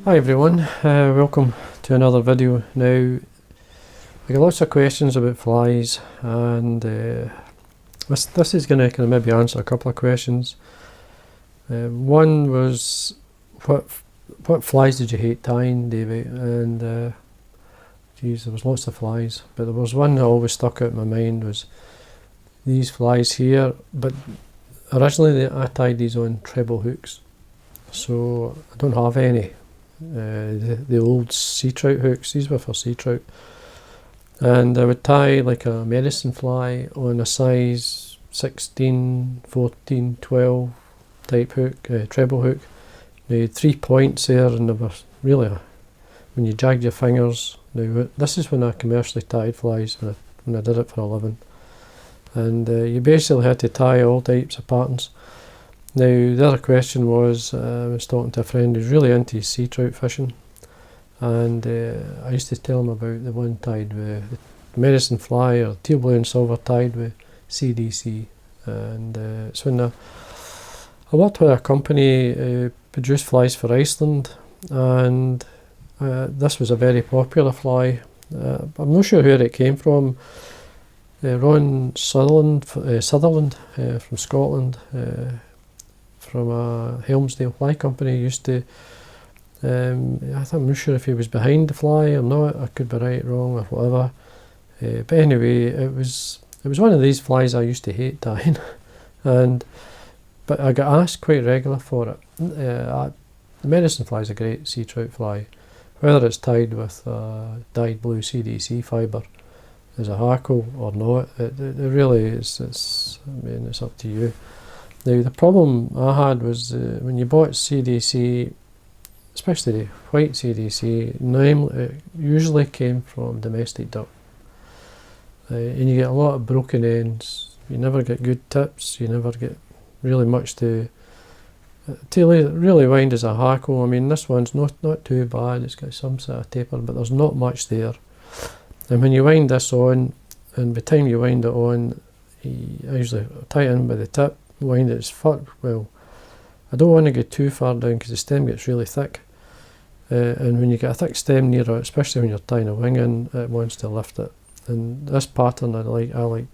Hi everyone, welcome to another video. Now, I got lots of questions about flies, and this is going to kind of maybe answer a couple of questions. One was, what flies did you hate tying, Davie? And geez, there was lots of flies, but there was one that always stuck out in my mind, was these flies here. But originally I tied these on treble hooks, so I don't have any. The old sea trout hooks, these were for sea trout, and I would tie like a medicine fly on a size 16, 14, 12 type hook, treble hook. They had 3 points there, and they were really, when you jagged your fingers. Now this is when I commercially tied flies, when I did it for a living, and you basically had to tie all types of patterns. Now, the other question was, I was talking to a friend who's really into sea trout fishing, and I used to tell him about the one tied with the medicine fly, or teal blue and silver, tied with CDC. And it's when I worked with a company who produced flies for Iceland, and this was a very popular fly. I'm not sure where it came from. Ron Sutherland from Scotland, from a Helmsdale fly company, used to, I'm not sure if he was behind the fly or not. I could be right, wrong, or whatever. But anyway, it was one of these flies I used to hate tying, but I got asked quite regular for it. The medicine fly is a great sea trout fly, whether it's tied with dyed blue CDC fibre as a hackle or not. It really is. I mean, it's up to you. Now, the problem I had was when you bought CDC, especially the white CDC, it usually came from domestic duck. And you get a lot of broken ends. You never get good tips. You never get really much to really wind as a hackle. I mean, this one's not too bad. It's got some sort of taper, but there's not much there. And when you wind this on, and by the time you wind it on, I usually tie it in by the tip, wind it as far, well, I don't want to go too far down because the stem gets really thick, and when you get a thick stem near it, especially when you're tying a wing in, it wants to lift it. And this pattern I like, I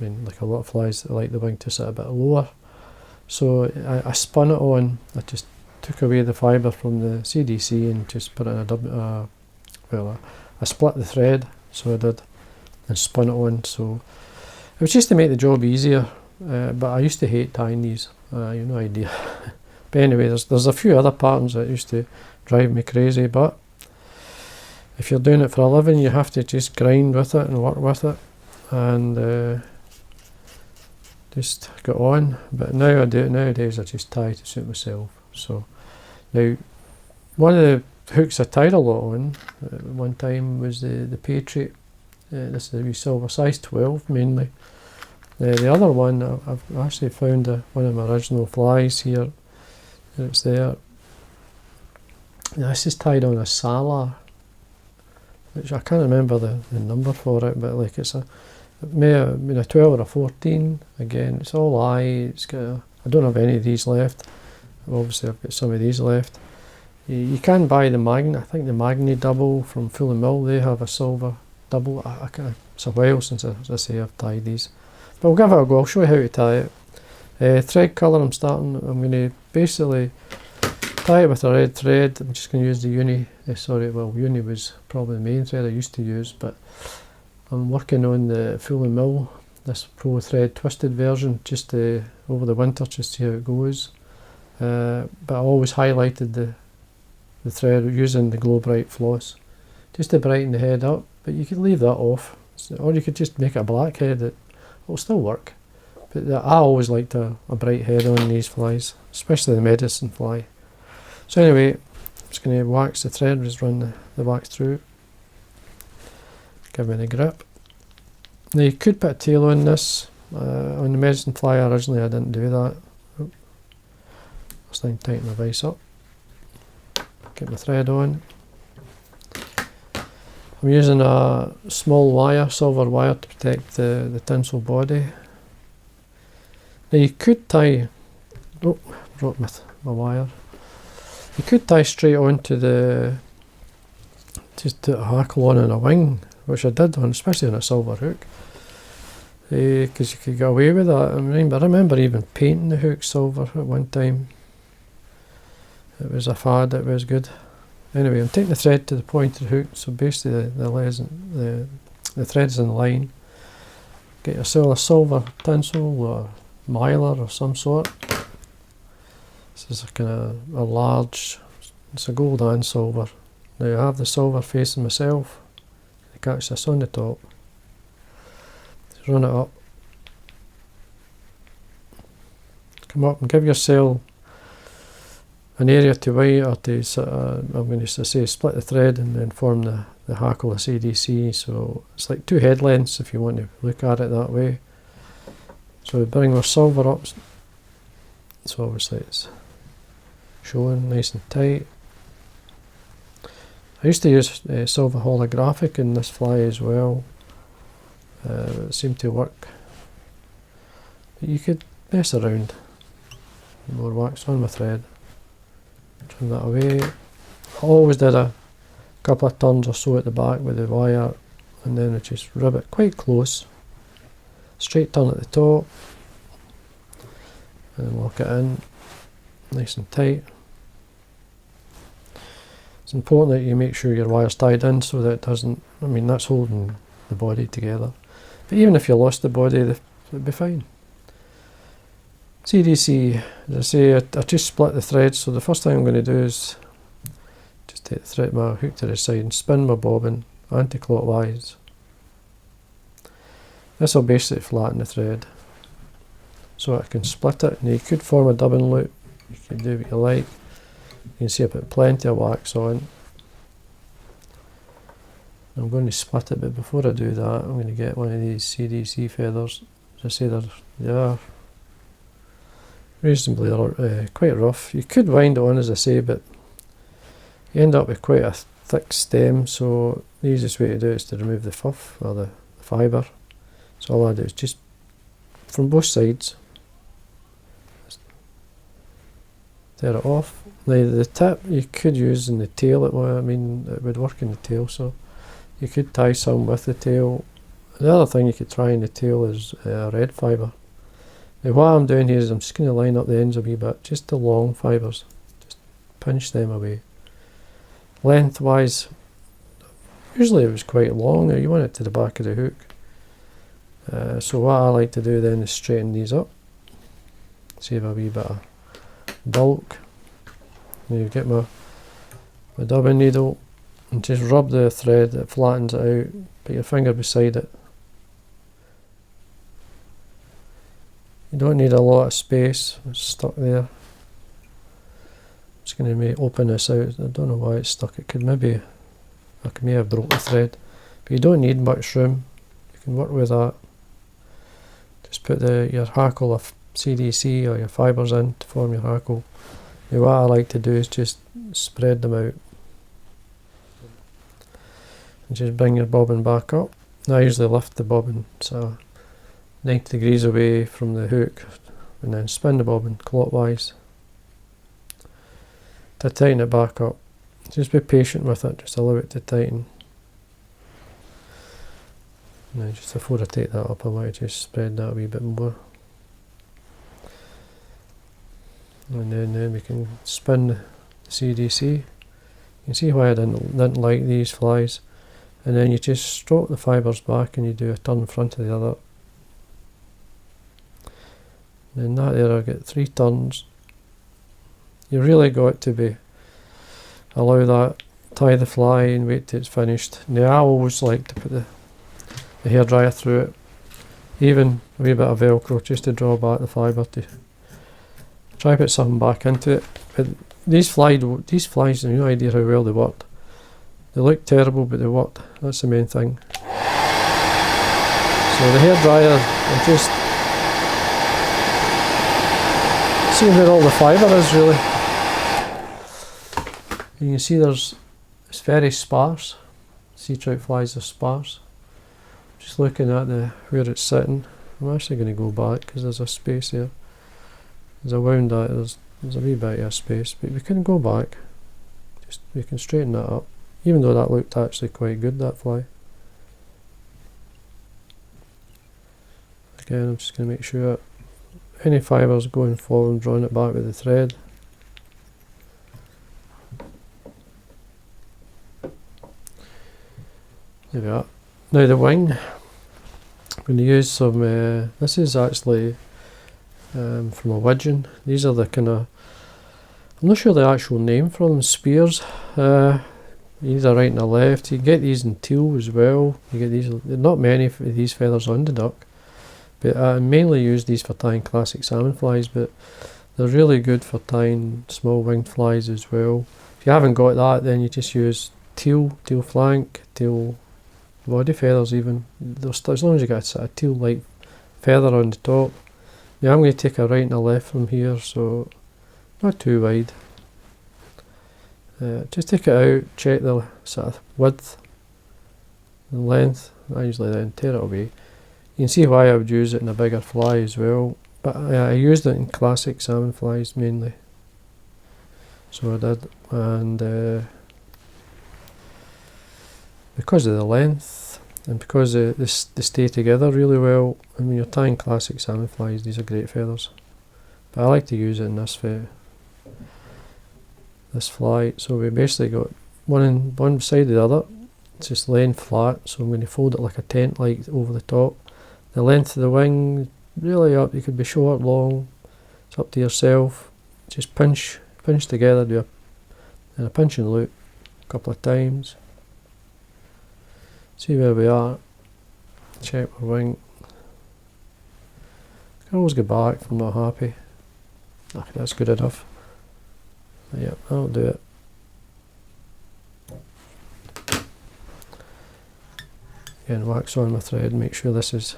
mean, like a lot of flies, I like the wing to sit a bit lower. So I spun it on. I just took away the fibre from the CDC and just put it in I split the thread, so I did, and spun it on. So it was just to make the job easier. But I used to hate tying these, you have no idea. But anyway, there's a few other patterns that used to drive me crazy, but if you're doing it for a living, you have to just grind with it and work with it, and just get on. But nowadays I just tie to suit myself. So now, one of the hooks I tied a lot on at one time was the Patriot. This is a wee silver, size 12 mainly. The other one, I've actually found one of my original flies here. It's there. This is tied on a Salar, which I can't remember the number for it, but like it may have been a 12 or a 14. Again, it's all eye. I don't have any of these left. Obviously, I've got some of these left. You can buy the Magni. I think the Magni double from Full and Mill. They have a silver double. It's a while since, as I say, I've tied these. But we'll give it a go. I'll show you how to tie it. Thread colour I'm going to basically tie it with a red thread. I'm just going to use the Uni. Uni was probably the main thread I used to use, but I'm working on the Full and Mill, this Pro Thread twisted version, just over the winter, just to see how it goes. But I always highlighted the thread using the Glo-Brite floss, just to brighten the head up. But you could leave that off, or you could just make it a black head. It'll still work, but I always liked a bright head on these flies, especially the medicine fly. So anyway, I'm just going to wax the thread, just run the wax through, give me the grip. Now you could put a tail on this. On the medicine fly originally I didn't do that. First time tighten my vise up, get my thread on. I'm using a small wire, silver wire, to protect the tinsel body. Now you could tie, dropped my wire. You could tie straight onto the, just put a hackle on and a wing, which I did on, especially on a silver hook, because you could get away with that. I remember even painting the hook silver at one time. It was a fad, it was good. Anyway, I'm taking the thread to the point of the hook, so basically the thread's in line. Get yourself a silver tinsel or mylar or some sort. This is a kind of a large, it's a gold and silver. Now I have the silver facing myself. I catch this on the top. Just run it up. Come up and give yourself an area to wire, or to I'm going to say split the thread and then form the hackle of CDC. So it's like two head lengths if you want to look at it that way. So we bring our silver up, so obviously it's showing nice and tight. I used to use silver holographic in this fly as well. It seemed to work. But you could mess around. More wax on my thread. Trim that away. I always did a couple of turns or so at the back with the wire, and then I just rub it quite close. Straight turn at the top, and lock it in nice and tight. It's important that you make sure your wire's tied in so that it doesn't, that's holding the body together. But even if you lost the body, it'd be fine. CDC, as I say, I just split the threads, so the first thing I'm going to do is just take the thread, my hook to the side, and spin my bobbin anti-clockwise. This will basically flatten the thread so I can split it. Now you could form a dubbing loop, you can do what you like. You can see I put plenty of wax on. I'm going to split it, but before I do that I'm going to get one of these CDC feathers. As I say, they are reasonably quite rough. You could wind it on, as I say, but you end up with quite a thick stem, so the easiest way to do it is to remove the fluff or the fibre. So all I do is just from both sides tear it off. Now the tip you could use in the tail, it would work in the tail, so you could tie some with the tail. The other thing you could try in the tail is red fibre. Now what I'm doing here is I'm just going to line up the ends a wee bit, just the long fibres, just pinch them away. Lengthwise, usually it was quite long. Now you want it to the back of the hook. So what I like to do then is straighten these up, save a wee bit of bulk. Now you get my dubbing needle and just rub the thread, it flattens it out, put your finger beside it. You don't need a lot of space, it's stuck there. I'm just going to open this out. I don't know why it's stuck. I may have broke the thread, but you don't need much room. You can work with that. Just put your hackle of CDC or your fibres in to form your hackle. Now what I like to do is just spread them out and just bring your bobbin back up. Now I usually lift the bobbin so 90 degrees away from the hook and then spin the bobbin clockwise to tighten it back up. Just be patient with it, just allow it to tighten. Now just before I take that up I might just spread that a wee bit more. And then we can spin the CDC. You can see why I didn't like these flies. And then you just stroke the fibres back and you do a turn in front of the other. And then that there I get 3 turns. You really got to allow that, tie the fly and wait till it's finished. Now I always like to put the hairdryer through it, even a wee bit of velcro just to draw back the fibre to try to put something back into it. But these flies, have no idea how well they worked. They look terrible, but they worked. That's the main thing. So the hairdryer, I'm just seeing where all the fibre is really. You can see it's very sparse. Sea trout flies are sparse. Just looking at where it's sitting. I'm actually going to go back because there's a space there. There's a wound out, there's a wee bit of space, but we can go back. Just we can straighten that up, even though that looked actually quite good, that fly. Again, I'm just going to make sure any fibres going forward, drawing it back with the thread. There we are. Now the wing, I'm going to use some, this is actually from a Widgeon. These are the kind of, I'm not sure the actual name for them, spears. Either right and a left. You get these in teal as well. You get these, not many of these feathers on the duck, but I mainly use these for tying classic salmon flies, but they're really good for tying small winged flies as well. If you haven't got that, then you just use teal flank, teal body feathers even. As long as you got a teal light feather on the top. Now I'm going to take a right and a left from here, so not too wide. Just take it out, check the sort of width and length. I usually then tear it away. You can see why I would use it in a bigger fly as well, but I used it in classic salmon flies mainly. So I did, and because of the length and because they stay together really well, and when you're tying classic salmon flies, these are great feathers. But I like to use it in this fly. So we basically got one side of the other. It's just laying flat, so I'm going to fold it like a tent, like over the top. The length of the wing, really up. You could be short, long. It's up to yourself. Just pinch together. Do a pinch and loop a couple of times. See where we are. Check my wing. I can always go back if I'm not happy. Okay, that's good enough. Yeah, that'll do it. Again, wax on my thread, make sure this is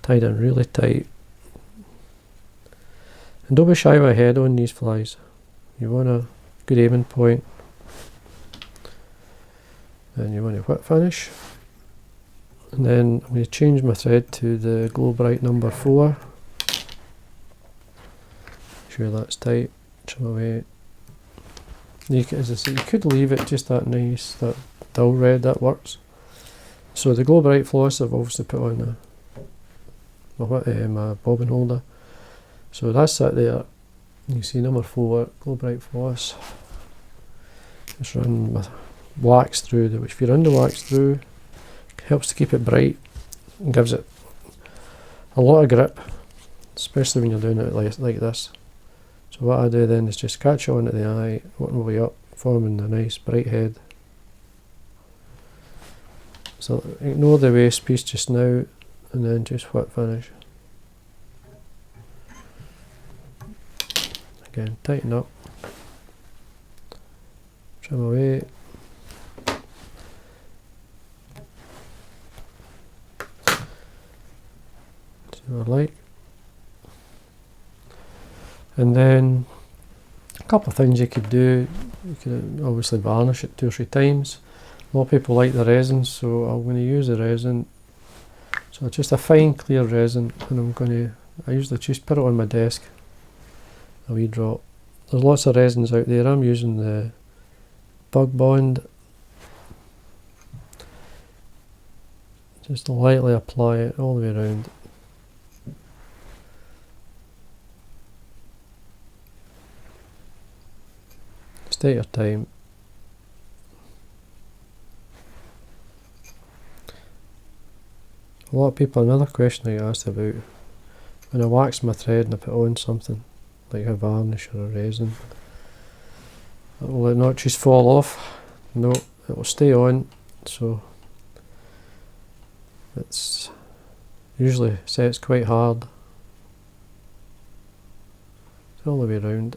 tied in really tight. And don't be shy with a head on these flies. You want a good aiming point. And you want to whip finish. And then I'm going to change my thread to the Glo-Brite number 4. Make sure that's tight. Trim away. As I say, you could leave it just that nice, that dull red, that works. So the Glo-Brite floss I've obviously put on my bobbin holder. So that's that there. You see number 4, Glo-Brite floss. Just run my wax through, which if you run the wax through, helps to keep it bright and gives it a lot of grip, especially when you're doing it like this. So what I do then is just catch it onto the eye, work my way up, forming a nice bright head. So ignore the waist piece just now, and then just whip finish. Again, tighten up, trim away. See what I like. And then a couple of things you could do. You could obviously varnish it 2 or 3 times. A lot of people like the resin, so I'm going to use the resin. So just a fine clear resin, and I usually just put it on my desk, a wee drop. There's lots of resins out there. I'm using the Bug Bond. Just lightly apply it all the way around. Just take your time. A lot of people, another question I get asked about, when I wax my thread and I put on something, like a varnish or a resin, will it not just fall off? No, it will stay on, so it's usually sets quite hard. It's all the way around.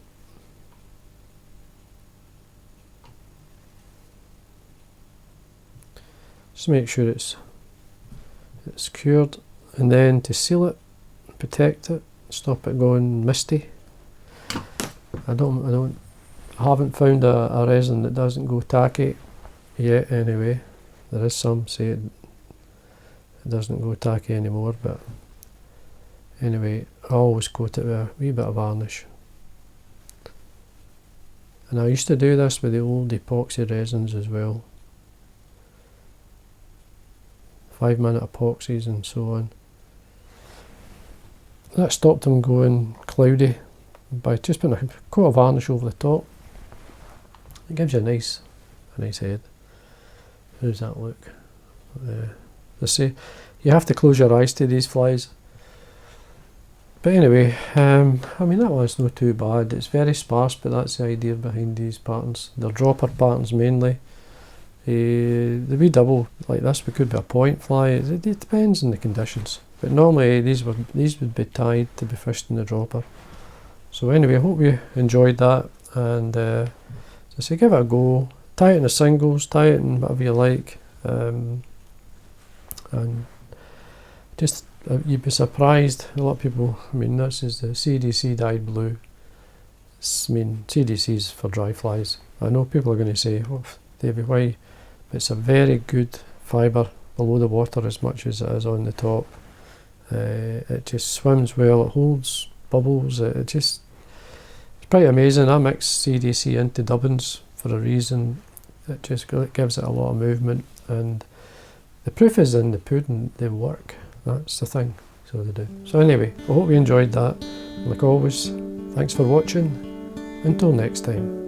Just make sure it's cured, and then to seal it, protect it, stop it going misty. I haven't found a resin that doesn't go tacky yet anyway. There is some say it doesn't go tacky anymore, but anyway, I always coat it with a wee bit of varnish. And I used to do this with the old epoxy resins as well. 5-minute epoxies and so on. That stopped them going cloudy by just putting a coat of varnish over the top. It gives you a nice head. How does that look? Let's see, you have to close your eyes to these flies. But anyway, I mean, that one's not too bad. It's very sparse, but that's the idea behind these patterns. They're dropper patterns mainly. The wee double like this could be a point fly. It depends on the conditions. But normally these would be tied to be fished in the dropper. So anyway, I hope you enjoyed that, and so say give it a go. Tie it in the singles, tie it in whatever you like, and just you'd be surprised. A lot of people, I mean, this is the CDC dyed blue. I mean, CDC's for dry flies. I know people are going to say, oh, Davie, why? But it's a very good fibre below the water as much as it is on the top. It just swims well, it holds bubbles, it's pretty amazing. I mix CDC into dubbins for a reason. It just gives it a lot of movement, and the proof is in the pudding. They work, that's the thing, so they do. So anyway, I hope you enjoyed that. Like always, thanks for watching. Until next time.